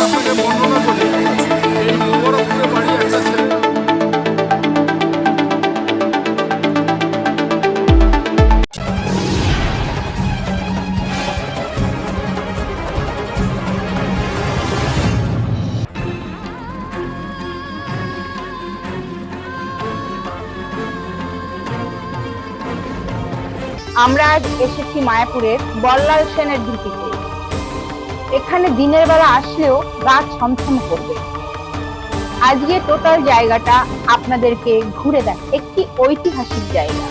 আপনাকে বর্ণনা করি। এই মোবারকপুরে বাড়ি একটা ছেলে। আমরা আজ এসেছি মায়াপুরের বল্লাল সেনের ঢিপিতে। এখানে দিনের বেলা আসলেও গা ছমছম করবে। আজকে টোটাল জায়গাটা আপনাদেরকে ঘুরে দেখ, একটি ঐতিহাসিক জায়গা।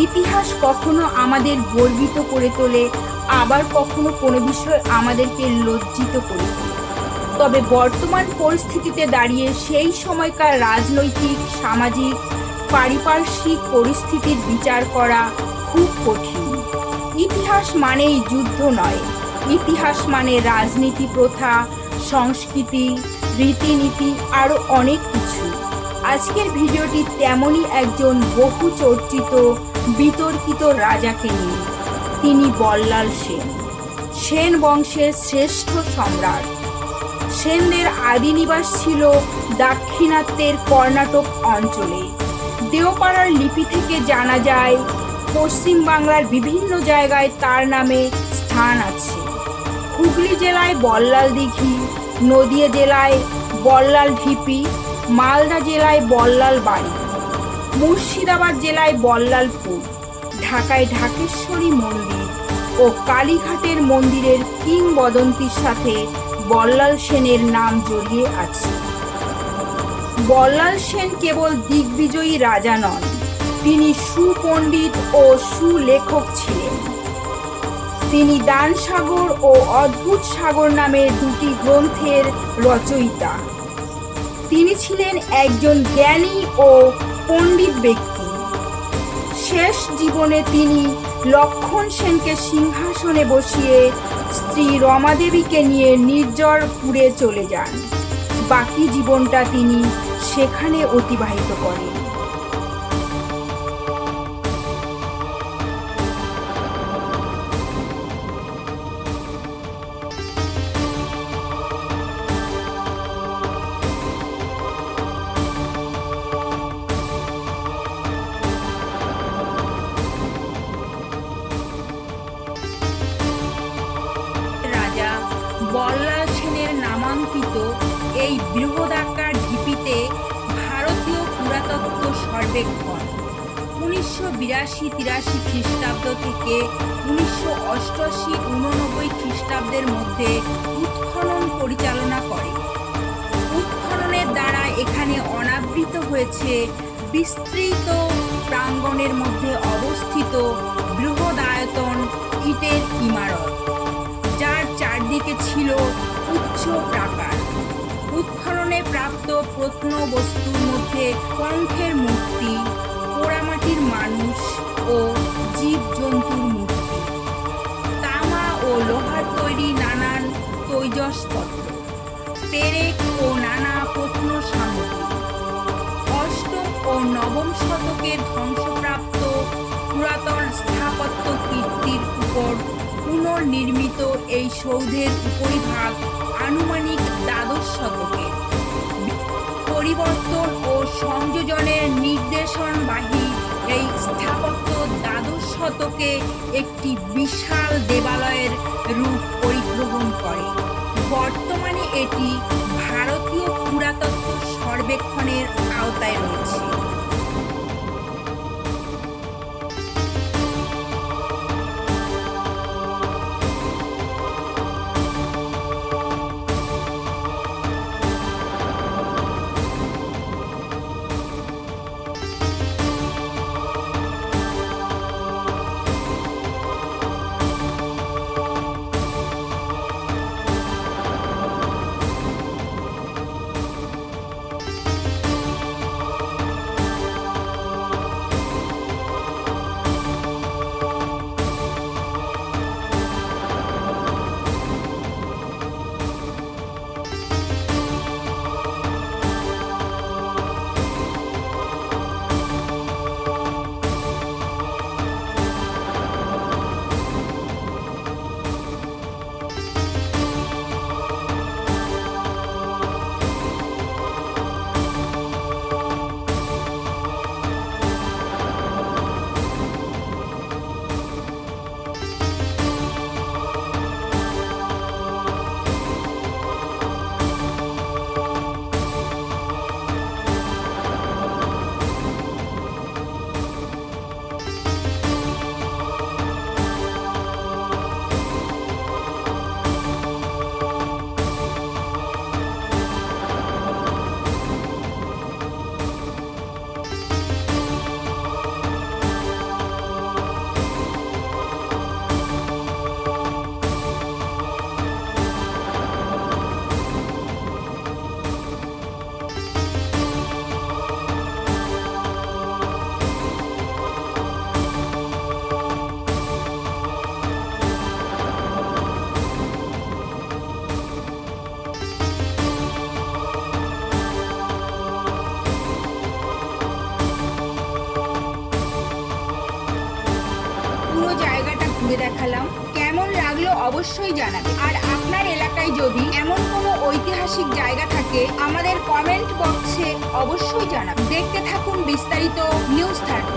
ইতিহাস কখনো আমাদের গর্বিত করে তোলে, আবার কখনো কোনো বিষয় আমাদেরকে লজ্জিত করে তোলে। তবে বর্তমান পরিস্থিতিতে দাঁড়িয়ে সেই সময়কার রাজনৈতিক, সামাজিক, পারিপার্শ্বিক পরিস্থিতির বিচার করা খুব কঠিন। ইতিহাস মানেই যুদ্ধ নয়, ইতিহাস মানে রাজনীতি, প্রথা, সংস্কৃতি, রীতিনীতি, আরও অনেক কিছু। আজকের ভিডিওটি তেমনই একজন বহু চর্চিত, বিতর্কিত রাজাকে নিয়ে। তিনি বল্লাল সেন, সেন বংশের শ্রেষ্ঠ সম্রাট। সেনদের আদি নিবাস ছিল দাক্ষিণাত্যের কর্ণাটক অঞ্চলে। দেওপাড়ার লিপি থেকে জানা যায় পশ্চিম বাংলার বিভিন্ন জায়গায় তার নামে স্থান আছে। হুগলি জেলায় বল্লাল দিঘি, নদিয়া জেলায় বল্লাল ঢিপি, মালদা জেলায় বল্লাল বাড়ি, মুর্শিদাবাদ জেলায় বল্লালপুর, ঢাকায় ঢাকেশ্বরী মন্দির ও কালীঘাটের মন্দিরের কিংবদন্তির সাথে বল্লাল সেনের নাম জড়িয়ে আছে। বল্লাল সেন কেবল দিগ্বিজয়ী রাজা নন, তিনি সুপণ্ডিত ও সুলেখক ছিলেন। তিনি দানসাগর ও অদ্ভুত সাগর নামের দুটি গ্রন্থের রচয়িতা। তিনি ছিলেন একজন জ্ঞানী ও পণ্ডিত ব্যক্তি। শেষ জীবনে তিনি লক্ষণ সেনকে সিংহাসনে বসিয়ে স্ত্রী রমাদেবীকে নিয়ে নির্জরপুরে চলে যান। বাকি জীবনটা তিনি সেখানে অতিবাহিত করেন। রাজা বল্লাল সেনের নামাঙ্কিত এই বৃহদাকার ঢিপিতে ভারতীয় পুরাতত্ত্ব সর্বেক্ষণ 1982-83 খ্রিস্টাব্দ থেকে 1988-89 খ্রিস্টাব্দের মধ্যে উৎখনন পরিচালনা করে। উৎখননের দ্বারা এখানে অনাবৃত হয়েছে বিস্তৃত প্রাঙ্গণের মধ্যে অবস্থিত বৃহদায়তন ইটের ইমারত, যার চারদিকে ছিল উচ্চ প্রাকার। উৎখননে প্রাপ্ত প্রত্নবস্তুর মধ্যে কঙ্কের মূর্তি, পোড়ামাটির মানুষ ও জীবজন্তুর মূর্তি, তামা ও লোহার তৈরি নানান তৈজসপত্র, পেরেক ও নানা প্রত্ন সামগ্রী। অষ্টম ও নবম শতকের ধ্বংসপ্রাপ্ত পুরাতন স্থাপত্য কীর্তির উপর পুনর্নির্মিত এই সৌধের উপরিভাগ আনুমানিক দ্বাদশ শতকের। পরিবর্তন ও সংযোজনের নির্দেশনবাহী এই স্থাপত্য দ্বাদশ শতকে একটি বিশাল দেবালয়ের রূপ পরিগ্রহণ করে। বর্তমানে এটি ভারতীয় পুরাতত্ত্ব সর্বেক্ষণের আওতায় রয়েছে। ঘুরে দেখালাম। কেমন লাগলো অবশ্যই জানাবেন। আর আপনার এলাকায় যদি এমন কোনো ঐতিহাসিক জায়গা থাকে আমাদের কমেন্ট বক্সে অবশ্যই জানাবেন। দেখতে থাকুন বিস্তারিত নিউজ 30।